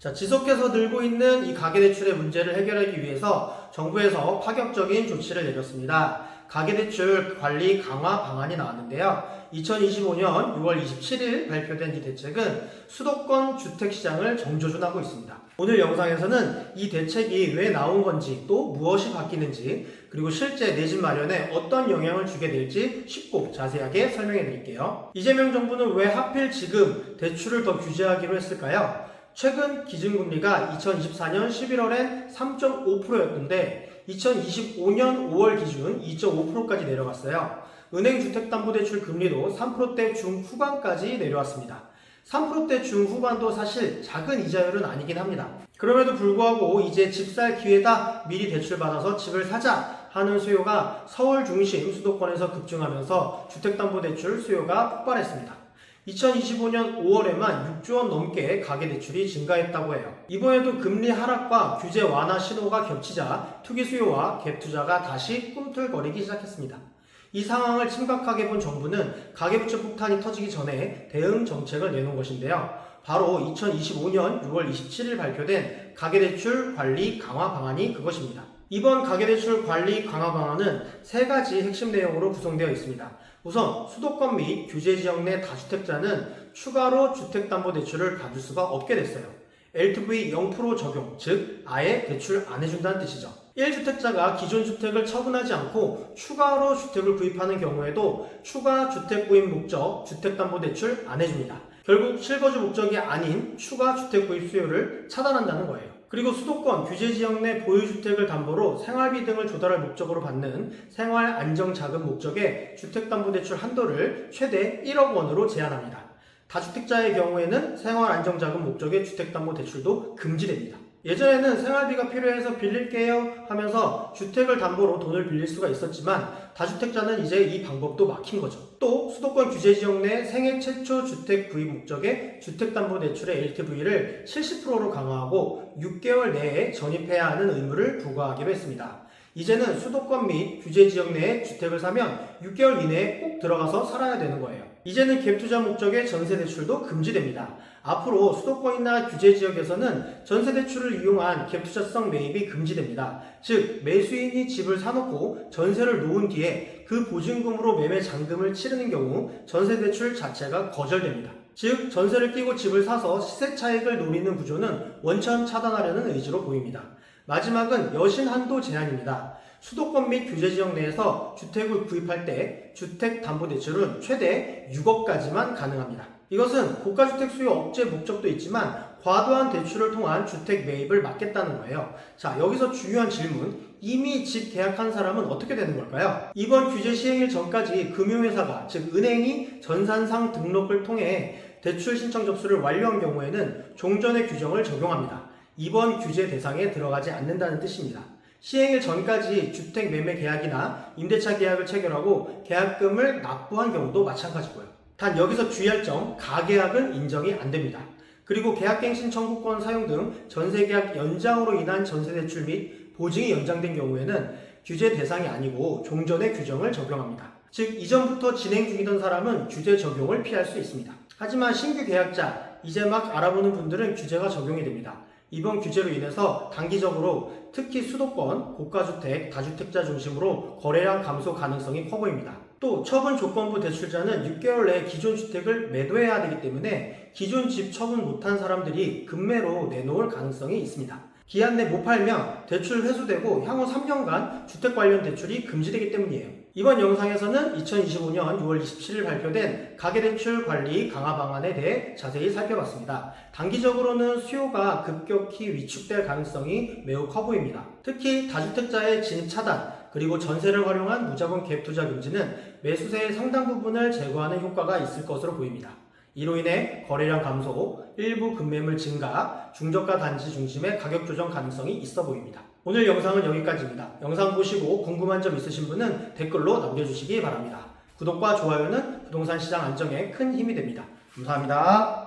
자, 지속해서 늘고 있는 이 가계대출의 문제를 해결하기 위해서 정부에서 파격적인 조치를 내렸습니다. 가계대출 관리 강화 방안이 나왔는데요. 2025년 6월 27일 발표된 이 대책은 수도권 주택시장을 정조준하고 있습니다. 오늘 영상에서는 이 대책이 왜 나온 건지, 또 무엇이 바뀌는지, 그리고 실제 내 집 마련에 어떤 영향을 주게 될지 쉽고 자세하게 설명해 드릴게요. 이재명 정부는 왜 하필 지금 대출을 더 규제하기로 했을까요? 최근 기준금리가 2024년 11월엔 3.5%였는데 2025년 5월 기준 2.5%까지 내려갔어요. 은행 주택담보대출 금리도 3%대 중후반까지 내려왔습니다. 3%대 중후반도 사실 작은 이자율은 아니긴 합니다. 그럼에도 불구하고 이제 집 살 기회다, 미리 대출받아서 집을 사자 하는 수요가 서울 중심 수도권에서 급증하면서 주택담보대출 수요가 폭발했습니다. 2025년 5월에만 6조 원 넘게 가계대출이 증가했다고 해요. 이번에도 금리 하락과 규제 완화 신호가 겹치자 투기 수요와 갭 투자가 다시 꿈틀거리기 시작했습니다. 이 상황을 심각하게 본 정부는 가계부채 폭탄이 터지기 전에 대응 정책을 내놓은 것인데요. 바로 2025년 6월 27일 발표된 가계대출 관리 강화 방안이 그것입니다. 이번 가계대출 관리 강화 방안은 세 가지 핵심 내용으로 구성되어 있습니다. 우선 수도권 및 규제지역 내 다주택자는 추가로 주택담보대출을 받을 수가 없게 됐어요. LTV 0% 적용, 즉 아예 대출 안 해준다는 뜻이죠. 1주택자가 기존 주택을 처분하지 않고 추가로 주택을 구입하는 경우에도 추가 주택 구입 목적 주택담보대출 안 해줍니다. 결국 실거주 목적이 아닌 추가 주택 구입 수요를 차단한다는 거예요. 그리고 수도권 규제지역 내 보유주택을 담보로 생활비 등을 조달할 목적으로 받는 생활안정자금 목적의 주택담보대출 한도를 최대 1억 원으로 제한합니다. 다주택자의 경우에는 생활안정자금 목적의 주택담보대출도 금지됩니다. 예전에는 생활비가 필요해서 빌릴게요 하면서 주택을 담보로 돈을 빌릴 수가 있었지만 다주택자는 이제 이 방법도 막힌 거죠. 또 수도권 규제지역 내 생애 최초 주택 구입 목적의 주택담보대출의 LTV를 70%로 강화하고 6개월 내에 전입해야 하는 의무를 부과하기로 했습니다. 이제는 수도권 및 규제지역 내에 주택을 사면 6개월 이내에 꼭 들어가서 살아야 되는 거예요. 이제는 갭투자 목적의 전세대출도 금지됩니다. 앞으로 수도권이나 규제지역에서는 전세대출을 이용한 갭투자성 매입이 금지됩니다. 즉 매수인이 집을 사놓고 전세를 놓은 뒤에 그 보증금으로 매매 잔금을 치르는 경우 전세대출 자체가 거절됩니다. 즉 전세를 끼고 집을 사서 시세 차익을 노리는 구조는 원천 차단하려는 의지로 보입니다. 마지막은 여신 한도 제한입니다. 수도권 및 규제지역 내에서 주택을 구입할 때 주택담보대출은 최대 6억까지만 가능합니다. 이것은 고가주택 수요 억제 목적도 있지만 과도한 대출을 통한 주택 매입을 막겠다는 거예요. 자, 여기서 중요한 질문, 이미 집 계약한 사람은 어떻게 되는 걸까요? 이번 규제 시행일 전까지 금융회사가, 즉 은행이 전산상 등록을 통해 대출 신청 접수를 완료한 경우에는 종전의 규정을 적용합니다. 이번 규제 대상에 들어가지 않는다는 뜻입니다. 시행일 전까지 주택 매매 계약이나 임대차 계약을 체결하고 계약금을 납부한 경우도 마찬가지고요. 단 여기서 주의할 점, 가계약은 인정이 안 됩니다. 그리고 계약갱신 청구권 사용 등 전세계약 연장으로 인한 전세대출 및 보증이 연장된 경우에는 규제 대상이 아니고 종전의 규정을 적용합니다. 즉 이전부터 진행 중이던 사람은 규제 적용을 피할 수 있습니다. 하지만 신규 계약자, 이제 막 알아보는 분들은 규제가 적용이 됩니다. 이번 규제로 인해서 단기적으로 특히 수도권, 고가주택, 다주택자 중심으로 거래량 감소 가능성이 커 보입니다. 또 처분 조건부 대출자는 6개월 내에 기존 주택을 매도해야 되기 때문에 기존 집 처분 못한 사람들이 급매로 내놓을 가능성이 있습니다. 기한 내 못 팔면 대출 회수되고 향후 3년간 주택 관련 대출이 금지되기 때문이에요. 이번 영상에서는 2025년 6월 27일 발표된 가계대출 관리 강화 방안에 대해 자세히 살펴봤습니다. 단기적으로는 수요가 급격히 위축될 가능성이 매우 커 보입니다. 특히 다주택자의 진입 차단, 그리고 전세를 활용한 무자본 갭 투자 금지는 매수세의 상당 부분을 제거하는 효과가 있을 것으로 보입니다. 이로 인해 거래량 감소, 일부 급매물 증가, 중저가 단지 중심의 가격 조정 가능성이 있어 보입니다. 오늘 영상은 여기까지입니다. 영상 보시고 궁금한 점 있으신 분은 댓글로 남겨주시기 바랍니다. 구독과 좋아요는 부동산 시장 안정에 큰 힘이 됩니다. 감사합니다.